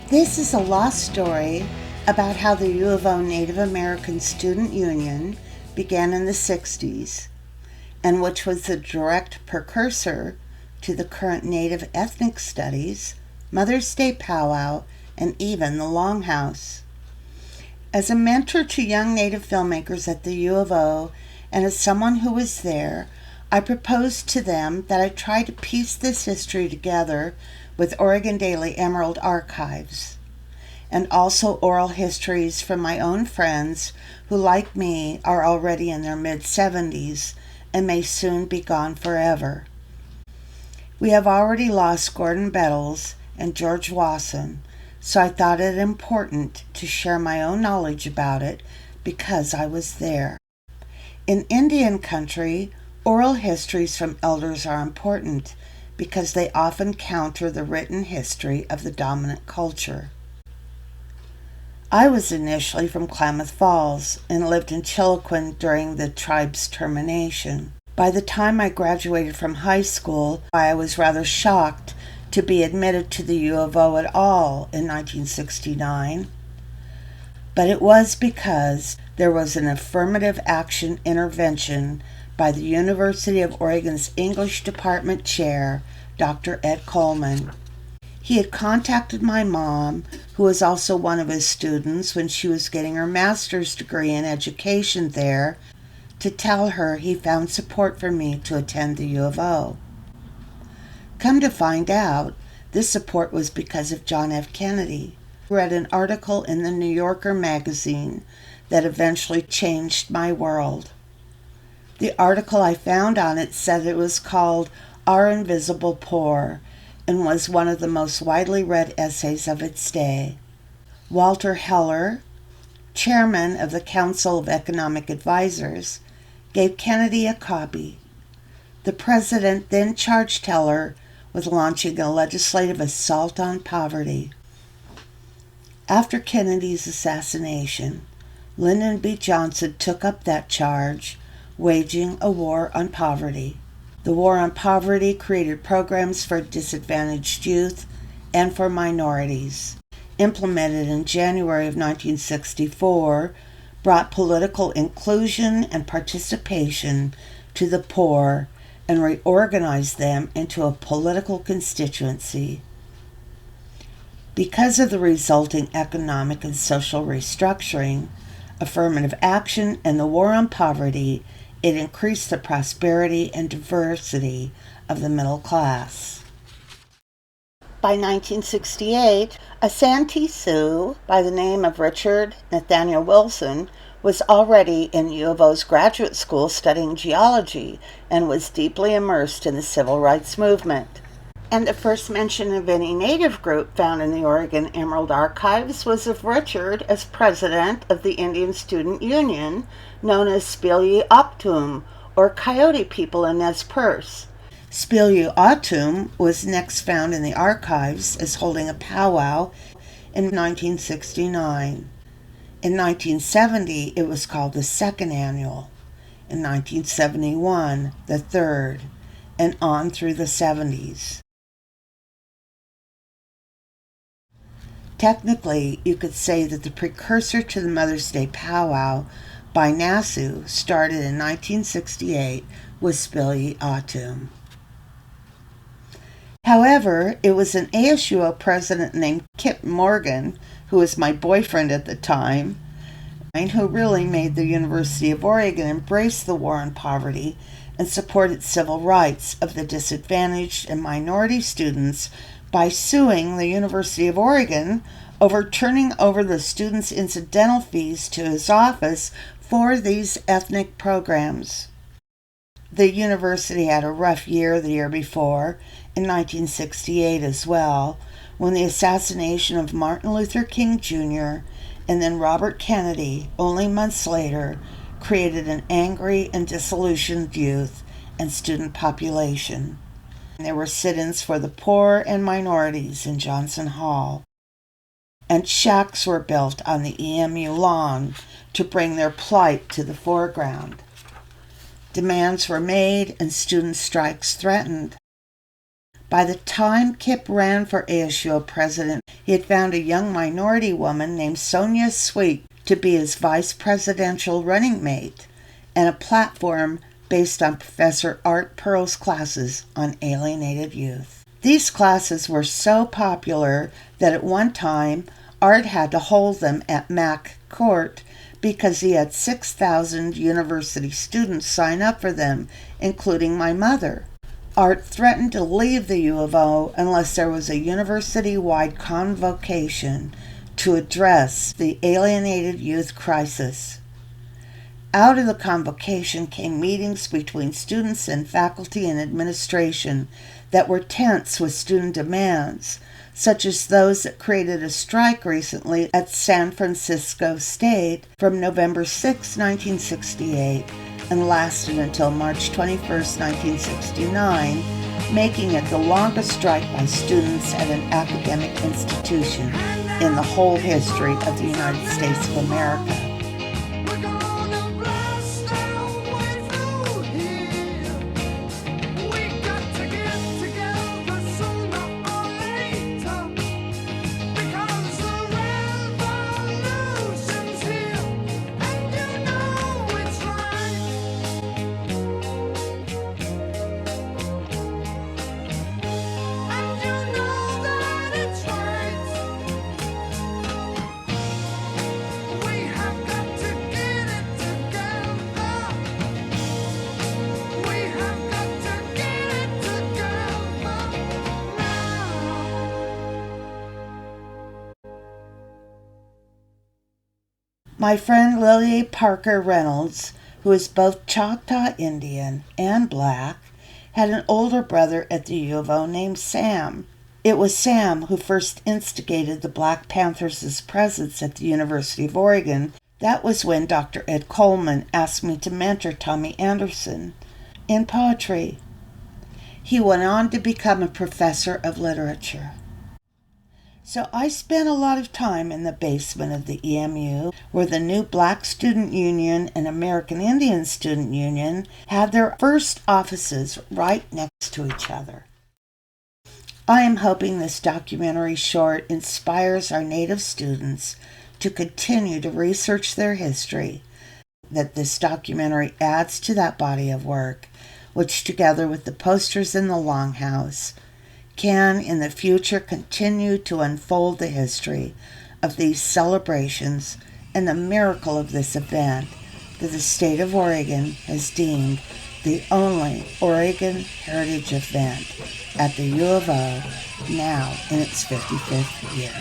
This is a lost story about how the U of O Native American Student Union began in the 60s, and which was the direct precursor to the current Native ethnic studies, Mother's Day powwow, and even the Longhouse. As a mentor to young Native filmmakers at the U of O, and as someone who was there, I proposed to them that I try to piece this history together with Oregon Daily Emerald archives, and also oral histories from my own friends who, like me, are already in their mid-70s and may soon be gone forever. We have already lost Gordon Bettles and George Wasson, so I thought it important to share my own knowledge about it because I was there. In Indian country, oral histories from elders are important because they often counter the written history of the dominant culture. I was initially from Klamath Falls and lived in Chiloquin during the tribe's termination. By the time I graduated from high school, I was rather shocked to be admitted to the U of O at all in 1969. But it was because there was an affirmative action intervention by the University of Oregon's English Department Chair, Dr. Ed Coleman. He had contacted my mom, who was also one of his students when she was getting her master's degree in education there, to tell her he found support for me to attend the U of O. Come to find out, this support was because of John F. Kennedy. I read an article in the New Yorker magazine that eventually changed my world. The article I found on it said it was called Our Invisible Poor and was one of the most widely read essays of its day. Walter Heller, chairman of the Council of Economic Advisors, gave Kennedy a copy. The president then charged Heller with launching a legislative assault on poverty. After Kennedy's assassination, Lyndon B. Johnson took up that charge, waging a war on poverty. The war on poverty created programs for disadvantaged youth and for minorities. Implemented in January of 1964, brought political inclusion and participation to the poor and reorganized them into a political constituency. Because of the resulting economic and social restructuring, affirmative action, and the war on poverty, it increased the prosperity and diversity of the middle class. By 1968, a Santee Sioux by the name of Richard Nathaniel Wilson was already in U of O's graduate school studying geology and was deeply immersed in the civil rights movement. And the first mention of any Native group found in the Oregon Emerald Archives was of Richard as president of the Indian Student Union, known as Spili-Octum, or Coyote people in Nez Perce. Spili-Octum was next found in the archives as holding a powwow in 1969. In 1970, it was called the second annual. In 1971, the third, and on through the 70s. Technically, you could say that the precursor to the Mother's Day powwow by NASU started in 1968 with Spili-Octum. However, it was an ASUO president named Kip Morgan, who was my boyfriend at the time, who really made the University of Oregon embrace the war on poverty and supported civil rights of the disadvantaged and minority students by suing the University of Oregon over turning over the students' incidental fees to his office for these ethnic programs. The university had a rough year the year before, in 1968 as well, when the assassination of Martin Luther King Jr. and then Robert Kennedy, only months later, created an angry and disillusioned youth and student population. There were sit-ins for the poor and minorities in Johnson Hall, and shacks were built on the EMU lawn to bring their plight to the foreground. Demands were made and student strikes threatened. By the time Kip ran for ASUO president, he had found a young minority woman named Sonia Sweet to be his vice presidential running mate, and a platform based on Professor Art Pearl's classes on alienated youth. These classes were so popular that at one time Art had to hold them at Mack Court because he had 6,000 university students sign up for them, including my mother. Art threatened to leave the U of O unless there was a university-wide convocation to address the alienated youth crisis. Out of the convocation came meetings between students and faculty and administration that were tense with student demands, such as those that created a strike recently at San Francisco State from November 6, 1968, and lasted until March 21, 1969, making it the longest strike by students at an academic institution in the whole history of the United States of America. My friend Lily Parker Reynolds, who is both Choctaw Indian and Black, had an older brother at the U of O named Sam. It was Sam who first instigated the Black Panthers' presence at the University of Oregon. That was when Dr. Ed Coleman asked me to mentor Tommy Anderson in poetry. He went on to become a professor of literature. So I spent a lot of time in the basement of the EMU, where the new Black Student Union and American Indian Student Union had their first offices right next to each other. I am hoping this documentary short inspires our Native students to continue to research their history, that this documentary adds to that body of work, which together with the posters in the Longhouse, can in the future continue to unfold the history of these celebrations and the miracle of this event that the state of Oregon has deemed the only Oregon heritage event at the U of O, now in its 55th year.